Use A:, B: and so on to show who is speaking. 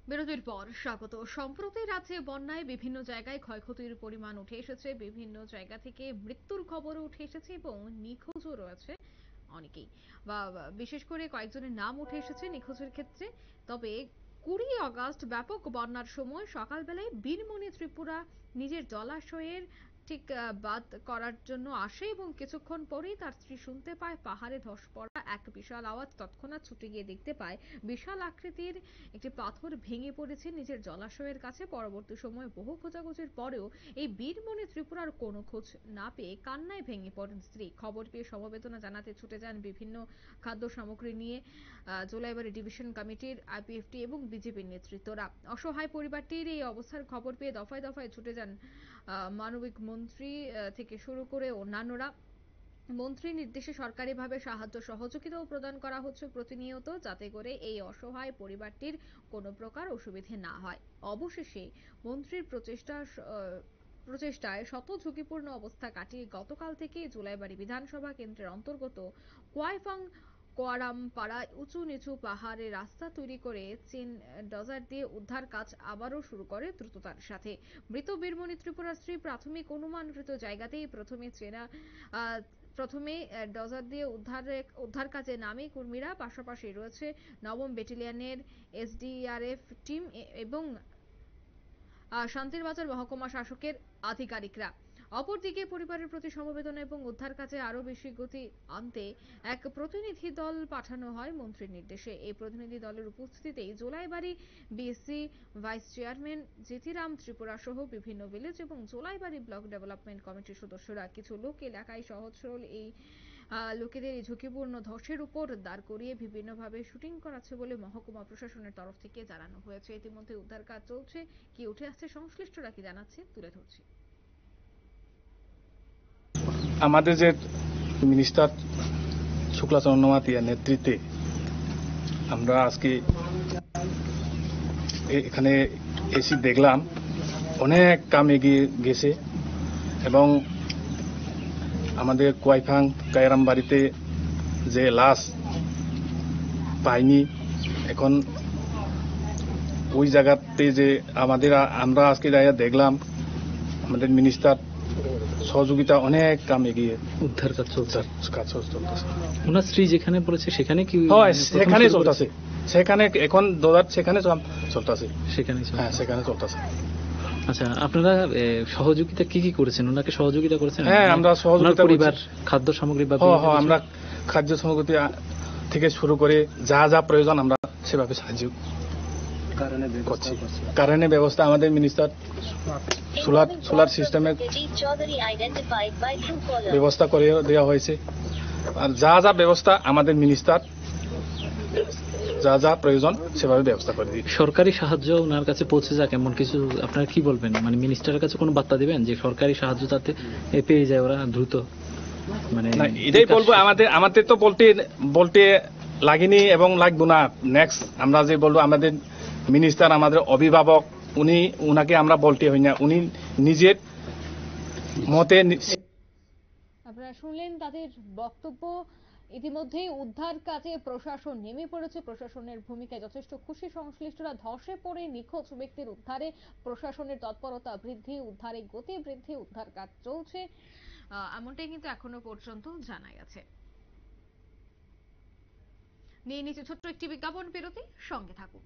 A: বিরতির পর স্বাগত। সম্প্রতি রাজ্যে বন্যায় বিভিন্ন জায়গায় ক্ষয়ক্ষতির পরিমাণ উঠে এসেছে, বিভিন্ন জায়গা থেকে মৃত্যুর খবরও উঠে এসেছে এবং নিখোঁজও রয়েছে অনেকেই, বিশেষ করে কয়েকজনের নাম উঠে এসেছে নিখোঁজের ক্ষেত্রে। তবে 20 আগস্ট ব্যাপক বন্যার সময় সকালবেলায় বীরমণি ত্রিপুরা নিজের জলাশয়ের ঠিক বাদ করার জন্য আসে এবং কিছুক্ষণ পরেই তার স্ত্রী শুনতে পায় পাহাড়ে ধস পড়া এক বিশাল আওয়াজ। তৎক্ষণাৎ ছুটে গিয়ে দেখতে পায় বিশাল আকৃতির একটি পাথর ভেঙে পড়েছে নিজের জলাশয়ের কাছে। পরবর্তী সময়ে বহু খোঁজাখুঁজির পরেও এই বীরমণি ত্রিপুরার কোনো খোঁজ না পেয়ে কান্নায় ভেঙে পড়েন স্ত্রী। খবর পেয়ে সমবেদনা জানাতে ছুটে যান বিভিন্ন খাদ্য সামগ্রী নিয়ে জোলাইবাড়ি ডিভিশন কমিটির, আইপিএফটি এবং বিজেপির নেতৃত্বরা। অসহায় পরিবারটির এই অবস্থার খবর পেয়ে দফায় দফায় ছুটে যান মানবিক মন্ত্রী থেকে শুরু করে অন্যান্যরা। মন্ত্রীর নির্দেশে সরকারিভাবে সাহায্য সহযোগিতাও প্রদান করা হচ্ছে প্রতিনিয়ত, যাতে করে এই অসহায় পরিবারটির কোনো প্রকার অসুবিধে না হয়। অবশেষে মন্ত্রীর প্রচেষ্টায় শত ঝুঁকিপূর্ণ অবস্থা কাটিয়ে গতকাল থেকে জুলাইবাড়ি বিধানসভা কেন্দ্রের অন্তর্গত কোয়াইফাং কোয়ারাম পাড়ায় উঁচু নিচু পাহাড়ে রাস্তা তৈরি করে চেন ডজার দিয়ে উদ্ধার কাজ আবারও শুরু করে দ্রুততার সাথে। মৃত বীরমণি ত্রিপুরার স্ত্রী প্রাথমিক অনুমানকৃত জায়গাতেই প্রথমে ডজার দিয়ে উদ্ধার কাজে নামে কর্মীরা। পাশাপাশি রয়েছে নবম ব্যাটালিয়নের এসডিআরএফ টিম এবং শান্তিরবাজার মহকুমা শাসকের আধিকারিকরা। অপরদিকে পরিবারের প্রতি সমবেদনা এবং উদ্ধার কাজে আরো বেশি গতি আনতে এক প্রতিনিধি দল পাঠানো হয় মন্ত্রীর নির্দেশে। এই প্রতিনিধি দলের উপস্থিতিতেই Jolaibari BSC vice chairman Jitiram Tripura সহ বিভিন্ন ভিলেজ এবং জোলাইবাড়ি ব্লক ডেভেলপমেন্ট কমিটির সদস্যরা। কিছু লোক এলাকায় সহজ সরল এই লোকেদের এই ঝুঁকিপূর্ণ ধসের উপর দাঁড় করিয়ে বিভিন্নভাবে শুটিং করাচ্ছে বলে মহকুমা প্রশাসনের তরফ থেকে জানানো হয়েছে। ইতিমধ্যে উদ্ধার কাজ চলছে, কি উঠে আসছে সংশ্লিষ্টরা কি জানাচ্ছে তুলে ধরছি।
B: আমাদের যে মিনিস্টার শুক্লাচরণ মাতিয়ার নেতৃত্বে আমরা আজকে এখানে এসে দেখলাম অনেক কাম এগিয়ে গেছে এবং আমাদের কোয়াইফাং কায়রাম বাড়িতে যে লাশ পাইনি, এখন ওই জায়গাতে যে আমরা আজকে দেখলাম আমাদের মিনিস্টার সহযোগিতা অনেক কাম এগিয়ে
C: উদ্ধার কাজ চলছে। ওনার স্ত্রী যেখানে পড়েছে সেখানে কি?
B: সেখানে চলতেছে, সেখানে এখন দোদার সেখানে চলতেছে, সেখানে চলতেছে।
C: আচ্ছা, আপনারা সহযোগিতা কি কি করেছেন? ওনাকে সহযোগিতা করেছেন?
B: হ্যাঁ, আমরা সহযোগিতা
C: পরিবার খাদ্য সামগ্রী বা
B: আমরা খাদ্য সামগ্রী থেকে শুরু করে যা যা প্রয়োজন আমরা সেভাবে সাহায্য করছি। কারেন্টের ব্যবস্থা আমাদের মিনিস্টার সোলার সিস্টেমের ব্যবস্থা করে দেওয়া হয়েছে। আর যা যা ব্যবস্থা আমাদের মিনিস্টার যা যা প্রয়োজন সেভাবে ব্যবস্থা করে দিই।
C: সরকারি সাহায্য ওনার কাছে পৌঁছে যাক এমন কিছু আপনারা কি বলবেন? মানে মিনিস্টারের কাছে কোনো বার্তা দিবেন যে সরকারি সাহায্য যাতে পেয়ে যায় ওরা দ্রুত? মানে
B: এটাই বলবো, আমাদের তো বলতে লাগেনি এবং লাগবো না। নেক্সট আমরা যে বলবো, আমাদের মিনিস্টার আমাদের অভিভাবক, উনাকে আমরা বলতে হই না, উনি নিজের মতে।
A: আপনারা শুনলেন তাদের বক্তব্য। ইতিমধ্যেই উদ্ধার কাজে প্রশাসন নেমে পড়েছে, প্রশাসনের ভূমিকায় যথেষ্ট খুশি সংশ্লিষ্টরা। ধসে পড়ে নিখোঁজ ব্যক্তির উদ্ধারে প্রশাসনের তৎপরতা বৃদ্ধি, উদ্ধারে গতি বৃদ্ধি, উদ্ধার কাজ চলছে, এমনটাই কিন্তু এখনো পর্যন্ত জানা গেছে। নিয়ে নিচে ছোট্ট একটি বিজ্ঞাপন বিরতি, সঙ্গে থাকুন।